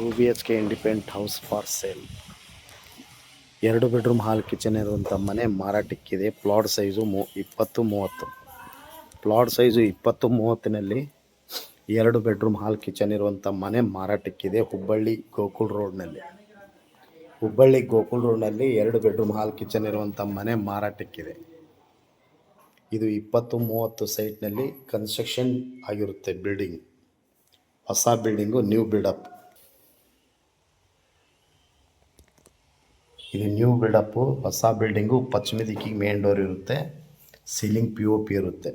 2 BHK independent house for sale. 2 bedroom hall kitchen ಇರುವಂಥ ಮನೆ ಮಾರಾಟಕ್ಕಿದೆ. Plot size 20-30. ಪ್ಲಾಟ್ ಸೈಜು 20-30ನಲ್ಲಿ 2 ಬೆಡ್ರೂಮ್ ಹಾಲ್ ಕಿಚನ್ ಇರುವಂಥ ಮನೆ ಮಾರಾಟಕ್ಕಿದೆ. ಹುಬ್ಬಳ್ಳಿ ಗೋಕುಲ್ ರೋಡ್ನಲ್ಲಿ 2 ಬೆಡ್ರೂಮ್ ಹಾಲ್ ಕಿಚನ್ ಇರುವಂಥ ಮನೆ ಮಾರಾಟಕ್ಕಿದೆ. ಇದು 20-30 ಸೈಟ್ನಲ್ಲಿ ಕನ್ಸ್ಟ್ರಕ್ಷನ್ ಆಗಿರುತ್ತೆ. ಬಿಲ್ಡಿಂಗ್ ಹೊಸ ಬಿಲ್ಡಿಂಗು, ನ್ಯೂ ಬಿಲ್ಡಪ್. ಇದು ನ್ಯೂ ಬಿಲ್ಡಪ್ಪು, ಹೊಸ ಬಿಲ್ಡಿಂಗು. ಪಶ್ಚಿಮ ದಿಕ್ಕಿಗೆ ಮೇನ್ ಡೋರ್ ಇರುತ್ತೆ. ಸೀಲಿಂಗ್ POP ಇರುತ್ತೆ.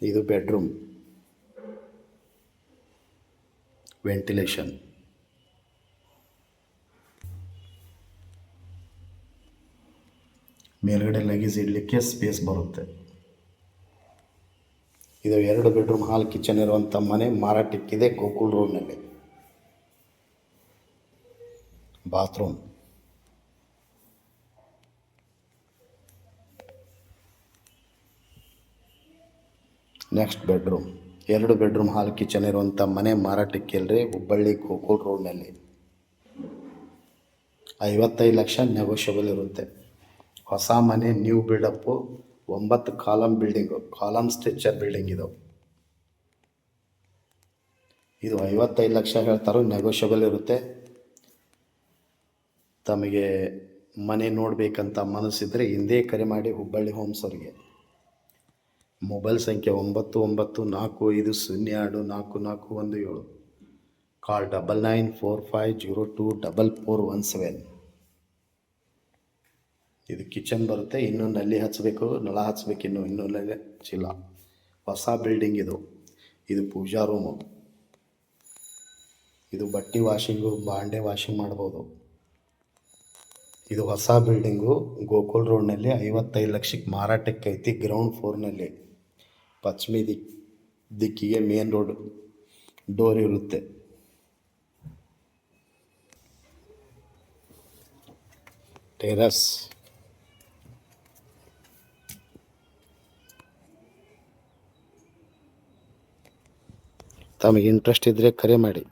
ಇದು ಬೆಡ್ರೂಮ್, ವೆಂಟಿಲೇಷನ್. ಮೇಲ್ಗಡೆ ಲಗೇಜ್ ಇಡಲಿಕ್ಕೆ ಸ್ಪೇಸ್ ಬರುತ್ತೆ. ಇದು 2 ಬೆಡ್ರೂಮ್ ಹಾಲ್ ಕಿಚನ್ ಇರುವಂಥ ಮನೆ ಮಾರಾಟಕ್ಕಿದೆ. ಗೋಕುಲ್ ರೋಡ್ನಲ್ಲಿ. Bathroom, next bedroom. 2 bedroom hall kitchen ಇರುವಂಥ ಮನೆ ಮಾರಾಟಕ್ಕಿಲ್ರಿ. ಹುಬ್ಬಳ್ಳಿ ಗೋಕುಲ್ ರೋಡ್ನಲ್ಲಿ 55 ಲಕ್ಷ ನೆಗೋಷಿಯಬಲ್ ಇರುತ್ತೆ. ಹೊಸ ಮನೆ, new build up, 9 column building, column structure building. ಇದು 55 ಲಕ್ಷ ಹೇಳ್ತಾರೋ, ನೆಗೋಷಿಯಬಲ್ ಇರುತ್ತೆ. ತಮಗೆ ಮನೆ ನೋಡಬೇಕಂತ ಮನಸ್ಸಿದ್ರೆ ಹಿಂದೆ ಕರೆ ಮಾಡಿ ಹುಬ್ಬಳ್ಳಿ ಹೋಮ್ಸ್ ಅವರಿಗೆ. ಮೊಬೈಲ್ ಸಂಖ್ಯೆ 9945024417. ಕಾಲ್ 9945024417. ಇದು ಕಿಚನ್ ಬರುತ್ತೆ. ಇನ್ನೂ ನಲ್ಲಿ ಹಚ್ಚಬೇಕು, ನಳ ಹಚ್ಚಬೇಕು. ಇನ್ನೂ ನಲ್ಲಿ ಹಚ್ಚಿಲ್ಲ. ಹೊಸ ಬಿಲ್ಡಿಂಗ್ ಇದು ಪೂಜಾ ರೂಮು. ಇದು ಬಟ್ಟೆ ವಾಷಿಂಗು, ಬಾಂಡೆ ವಾಷಿಂಗ್ ಮಾಡ್ಬೋದು. ಇದು ಹೊಸ ಬಿಲ್ಡಿಂಗು, ಗೋಕುಲ್ ರೋಡ್ನಲ್ಲಿ 55 ಲಕ್ಷಕ್ಕೆ ಮಾರಾಟಕ್ಕೆ ಐತಿ. ಗ್ರೌಂಡ್ ಫ್ಲೋರ್ನಲ್ಲಿ ಪಶ್ಚಿಮ ದಿಕ್ಕಿಗೆ ಮೇನ್ ರೋಡ್ ಡೋರ್ ಇರುತ್ತೆ. ಟೆರಸ್. ತಮಗೆ ಇಂಟ್ರೆಸ್ಟ್ ಇದ್ದರೆ ಕರೆ ಮಾಡಿ.